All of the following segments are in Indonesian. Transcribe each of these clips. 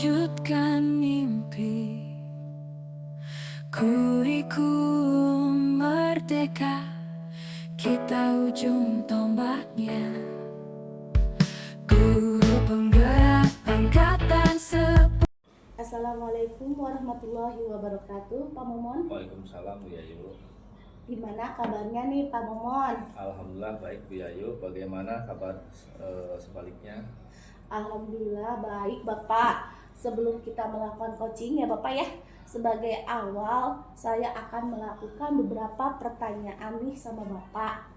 mewujudkan mimpi. Kurikulum merdeka, kita ujung tombaknya. Guru penggerak angkatan 10. Assalamualaikum warahmatullahi wabarakatuh, Pak Momon. Waalaikumsalam Bu Yayu. Gimana kabarnya nih Pak Momon? Alhamdulillah baik Bu Yayu. Bagaimana kabar sebaliknya? Alhamdulillah baik Bapak. Sebelum kita melakukan coaching ya Bapak ya, sebagai awal saya akan melakukan beberapa pertanyaan nih sama Bapak.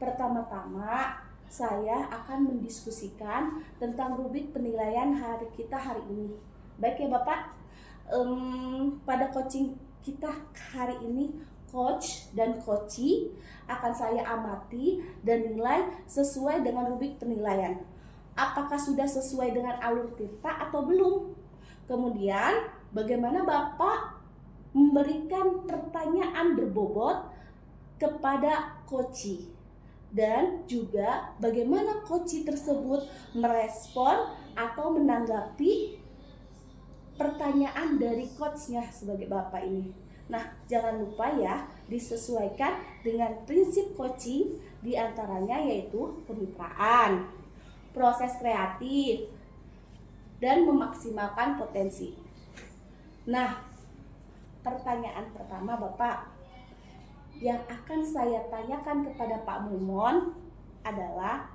Pertama-tama saya akan mendiskusikan tentang rubrik penilaian kita hari ini. Baik ya Bapak, pada coaching kita hari ini coach dan coachee akan saya amati dan nilai sesuai dengan rubrik penilaian. Apakah sudah sesuai dengan alur tirta atau belum? Kemudian bagaimana Bapak memberikan pertanyaan berbobot kepada coachee, dan juga bagaimana coachee tersebut merespon atau menanggapi pertanyaan dari coachnya sebagai Bapak ini. Nah, jangan lupa ya, disesuaikan dengan prinsip coaching, diantaranya yaitu kemitraan, proses kreatif, dan memaksimalkan potensi. Nah, pertanyaan pertama Bapak yang akan saya tanyakan kepada Pak Momon adalah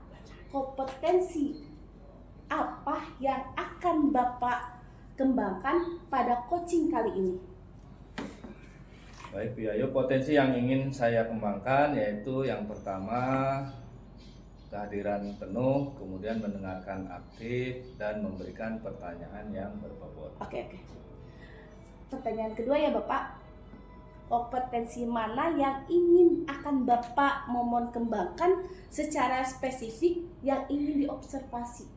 kompetensi apa yang akan Bapak kembangkan pada coaching kali ini? Baik Bu Yayu, potensi yang ingin saya kembangkan yaitu yang pertama kehadiran penuh, kemudian mendengarkan aktif dan memberikan pertanyaan yang berbobot. Oke. Pertanyaan kedua ya Bapak, kompetensi mana yang ingin akan Bapak Momon kembangkan secara spesifik yang ingin diobservasi?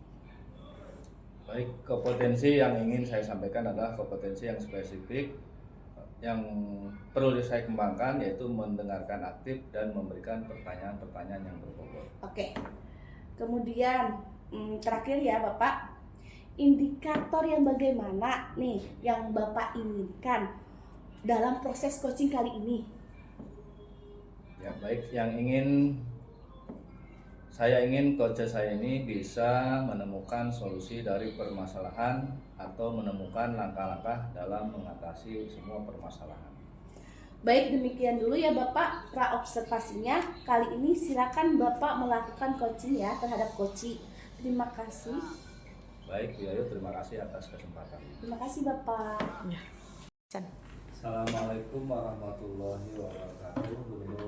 Baik, kompetensi yang ingin saya sampaikan adalah kompetensi yang spesifik yang perlu saya kembangkan, yaitu mendengarkan aktif dan memberikan pertanyaan-pertanyaan yang berbobot. Oke. Kemudian terakhir ya Bapak, indikator yang bagaimana nih yang Bapak inginkan dalam proses coaching kali ini? Ya, baik, saya ingin coach saya ini bisa menemukan solusi dari permasalahan atau menemukan langkah-langkah dalam mengatasi semua permasalahan. Baik, demikian dulu ya Bapak pra-observasinya. Kali ini silakan Bapak melakukan coaching ya terhadap coachee. Terima kasih. Baik Bu Yayu, terima kasih atas kesempatan. Terima kasih Bapak. Assalamualaikum warahmatullahi wabarakatuh.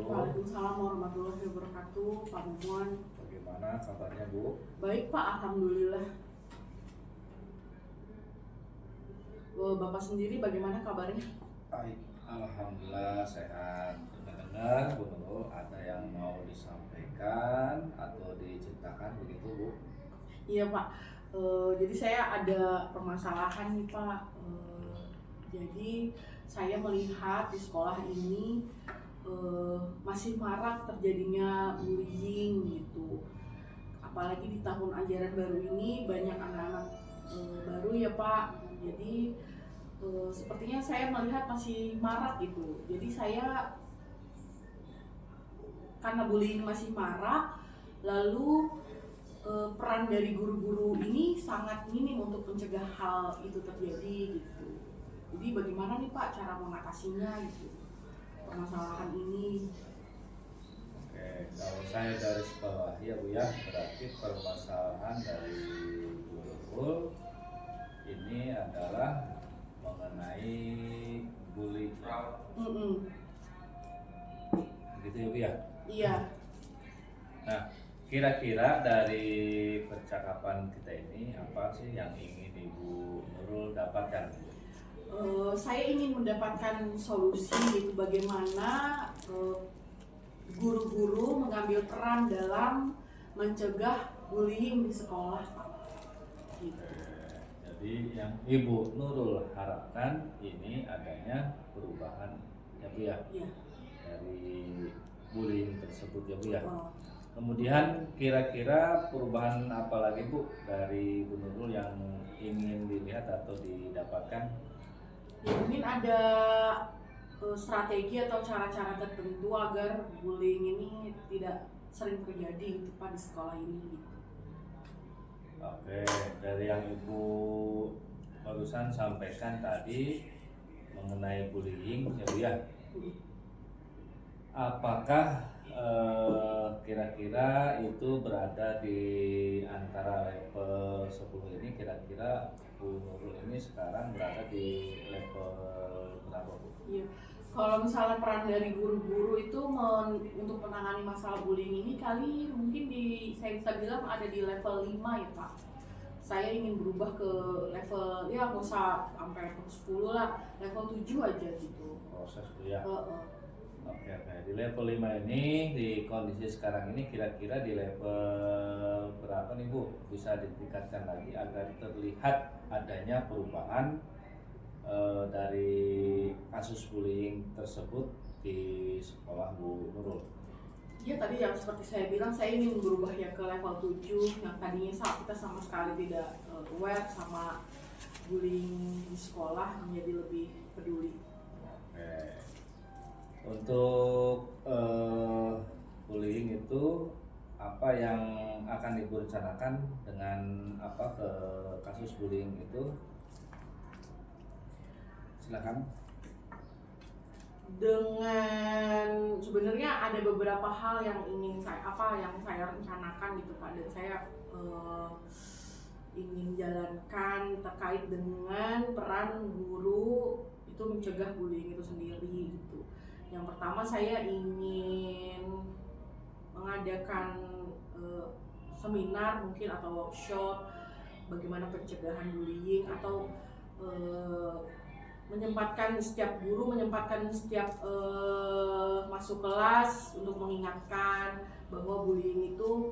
Waalaikumsalam warahmatullahi wabarakatuh, Pak Momon. Bagaimana kabarnya Bu? Baik Pak, alhamdulillah. Bapak sendiri bagaimana kabarnya? Baik, alhamdulillah sehat. Dengar Bu Nurul, ada yang mau disampaikan atau diceritakan begitu Bu? Iya Pak, jadi saya ada permasalahan nih Pak. Jadi saya melihat di sekolah ini masih marak terjadinya bullying gitu. Apalagi di tahun ajaran baru ini banyak anak-anak baru ya Pak. Jadi sepertinya saya melihat masih marak gitu. Jadi saya, karena bullying masih marak, lalu peran dari guru-guru ini sangat minim untuk mencegah hal itu terjadi gitu. Jadi bagaimana nih Pak cara mengatasinya gitu, permasalahan ini? Oke, kalau saya garis bawah ya Bu ya, berarti permasalahan dari Bu Nurul ini adalah mengenai bullying. Begitu ya Bu ya? Iya. Nah, kira-kira dari percakapan kita ini apa sih yang ingin Ibu Nurul dapatkan? Saya ingin mendapatkan solusi gitu, bagaimana guru-guru mengambil peran dalam mencegah bullying di sekolah. Gitu. Jadi yang Ibu Nurul harapkan ini adanya perubahan ya Bu ya, Iya. dari bullying tersebut ya Bu ya. Kemudian kira-kira perubahan apa lagi Bu dari Bu Nurul yang ingin dilihat atau didapatkan? Ya, mungkin ada strategi atau cara-cara tertentu agar bullying ini tidak sering terjadi gitu Pak di sekolah ini gitu. Oke, dari yang Ibu barusan sampaikan tadi mengenai bullying ya Bu ya. Apakah kira-kira itu berada di antara level 10 ini, kira-kira Bu Nurul ini sekarang berada di level berapa Bu? Iya. Kalau misalnya peran dari guru-guru itu untuk menangani masalah bullying ini kali mungkin saya bisa bilang ada di level 5 ya Pak. Saya ingin berubah ke level, ya nggak usah sampai level 10 lah, level 7 aja gitu. Proses Bu ya. Heeh. Oke, di level 5 ini, di kondisi sekarang ini kira-kira di level berapa nih Bu? Bisa ditingkatkan lagi agar terlihat adanya perubahan dari kasus bullying tersebut di sekolah Bu Nurul. Ya tadi yang seperti saya bilang, saya ingin berubah ya ke level 7 yang tadinya kita sama sekali tidak aware sama bullying di sekolah, menjadi lebih peduli. Oke. Untuk bullying itu apa yang akan Ibu rencanakan dengan apa ke kasus bullying itu? Silakan. Dengan sebenarnya ada beberapa hal yang ingin saya rencanakan gitu Pak, dan saya ingin jalankan terkait dengan peran guru itu mencegah bullying itu sendiri gitu. Yang pertama, saya ingin mengadakan seminar mungkin atau workshop bagaimana pencegahan bullying, atau menyempatkan setiap guru setiap masuk kelas untuk mengingatkan bahwa bullying itu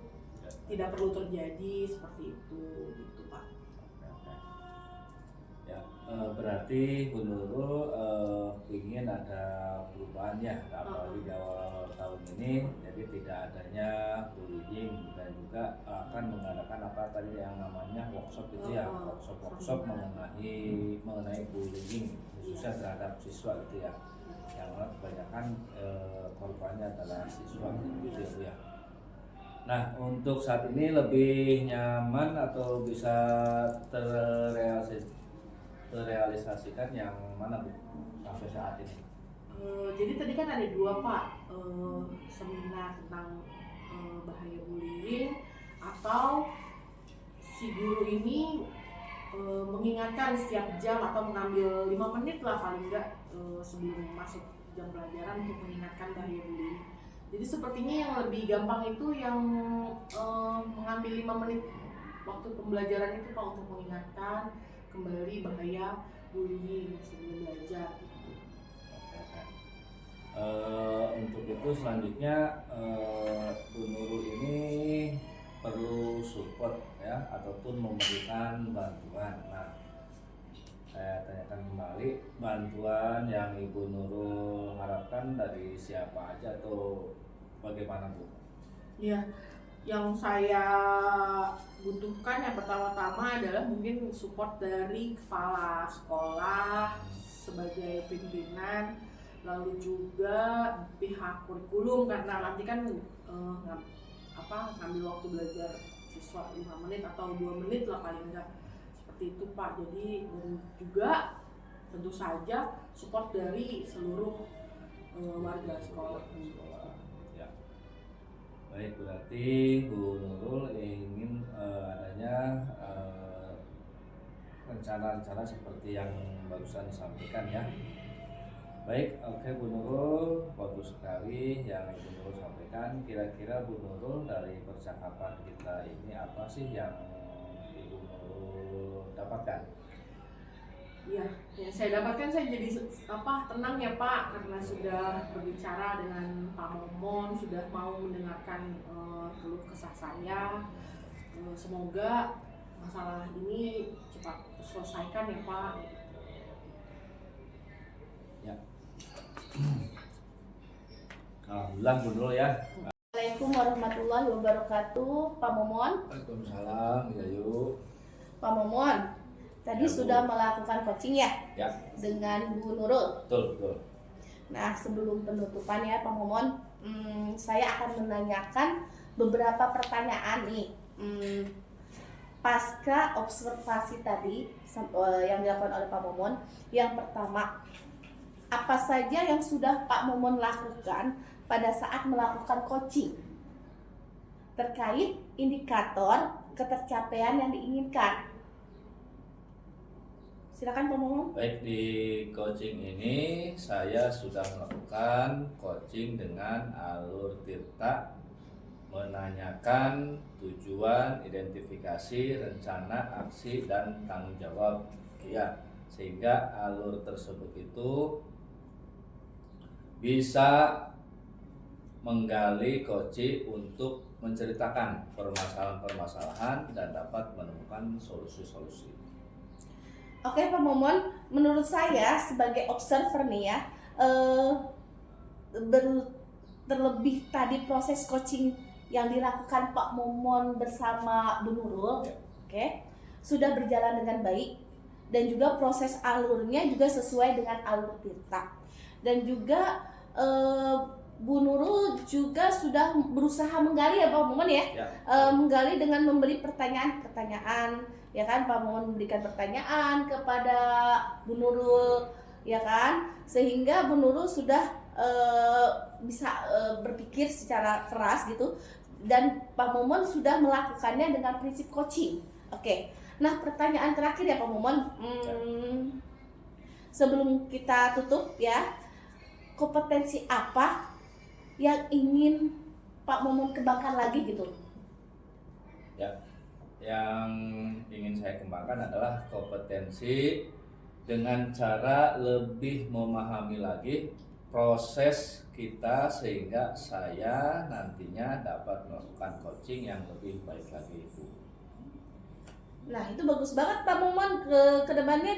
tidak perlu terjadi seperti itu gitu Pak. Ya, berarti Bu Nurul ingin ada perubahan ya, apalagi di awal tahun ini, jadi tidak adanya bullying, dan juga akan mengadakan apa tadi yang namanya workshop itu ya, workshop mengenai bullying khususnya terhadap siswa gitu ya, yang mana kebanyakan korbannya adalah siswa gitu ya Bu ya. Nah, untuk saat ini lebih nyaman atau bisa terrealisasikan yang mana Bu sampai saat ini? Jadi tadi kan ada dua Pak, seminar tentang bahaya bullying, atau si guru ini mengingatkan setiap jam atau mengambil 5 menit lah paling enggak sebelum masuk jam pelajaran untuk mengingatkan bahaya bullying. Jadi sepertinya yang lebih gampang itu yang mengambil 5 menit waktu pembelajaran itu Pak, untuk mengingatkan kembali bahaya bullying sebelum belajar gitu. Untuk itu selanjutnya Bu Nurul ini perlu support ya, ataupun memberikan bantuan. Nah, saya tanyakan kembali, bantuan yang Ibu Nurul harapkan dari siapa aja atau bagaimana Bu? Ya, yang saya butuhkan yang pertama-tama adalah mungkin support dari kepala sekolah sebagai pimpinan, lalu juga pihak kurikulum, karena nanti kan ngambil waktu belajar siswa 5 menit atau 2 menit lah paling enggak, seperti itu Pak. Jadi, dan juga tentu saja support dari seluruh warga sekolah. Ya. Baik, berarti Bu Nurul ingin adanya rencana-rencana seperti yang barusan disampaikan ya. Baik, oke Bu Nurul, bagus sekali yang Ibu Nurul sampaikan. Kira-kira Bu Nurul dari percakapan kita ini apa sih yang Ibu Nurul dapatkan? Iya, yang saya dapatkan, saya jadi tenang ya Pak, karena sudah berbicara dengan Pak Momon, sudah mau mendengarkan keluh kesah saya. Semoga masalah ini cepat terselesaikan ya Pak. Ya. Alhamdulillah Bu Nurul ya. Assalamualaikum warahmatullahi wabarakatuh, Pak Momon. Waalaikumsalam, Yayu. Pak Momon, tadi Ya, Bu. sudah melakukan coaching ya Ya, dengan Bu Nurul. betul. Nah, sebelum penutupan ya Pak Momon, saya akan menanyakan beberapa pertanyaan nih. Pasca observasi tadi yang dilakukan oleh Pak Momon, yang pertama, apa saja yang sudah Pak Momon lakukan pada saat melakukan coaching terkait indikator ketercapaian yang diinginkan? Silakan Pak Momon. Baik, di coaching ini saya sudah melakukan coaching dengan alur tirta, menanyakan tujuan, identifikasi, rencana, aksi, dan tanggung jawab. Ya, sehingga alur tersebut itu bisa menggali coaching untuk menceritakan permasalahan-permasalahan dan dapat menemukan solusi-solusi. Oke Pak Momon, menurut saya sebagai observer nih ya, terlebih tadi proses coaching yang dilakukan Pak Momon bersama Bu Nurul, Ya. oke, sudah berjalan dengan baik dan juga proses alurnya juga sesuai dengan alur tirta, dan juga Bu Nurul juga sudah berusaha menggali ya Pak Momon ya, Ya. menggali dengan memberi pertanyaan-pertanyaan. Ya kan, Pak Momon memberikan pertanyaan kepada Bu Nurul, ya kan, sehingga Bu Nurul sudah bisa berpikir secara keras gitu, dan Pak Momon sudah melakukannya dengan prinsip coaching. Oke, nah pertanyaan terakhir ya Pak Momon, sebelum kita tutup ya, kompetensi apa yang ingin Pak Momon kembangkan lagi gitu? Ya, yang ingin saya kembangkan adalah kompetensi dengan cara lebih memahami lagi proses kita sehingga saya nantinya dapat melakukan coaching yang lebih baik lagi, Bu. Nah itu bagus banget Pak Momon, ke depannya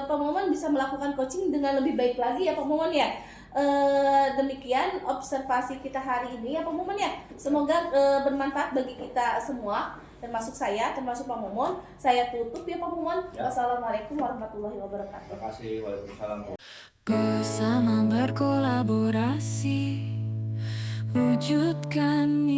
Pak Momon bisa melakukan coaching dengan lebih baik lagi ya Pak Momon ya. Demikian observasi kita hari ini ya Pak Momon ya. Semoga bermanfaat bagi kita semua, termasuk saya, termasuk Pak Momon. Saya tutup ya Pak Momon. Ya. Wassalamualaikum warahmatullahi wabarakatuh. Terima kasih. Waalaikumsalam. Bersama berkolaborasi wujudkan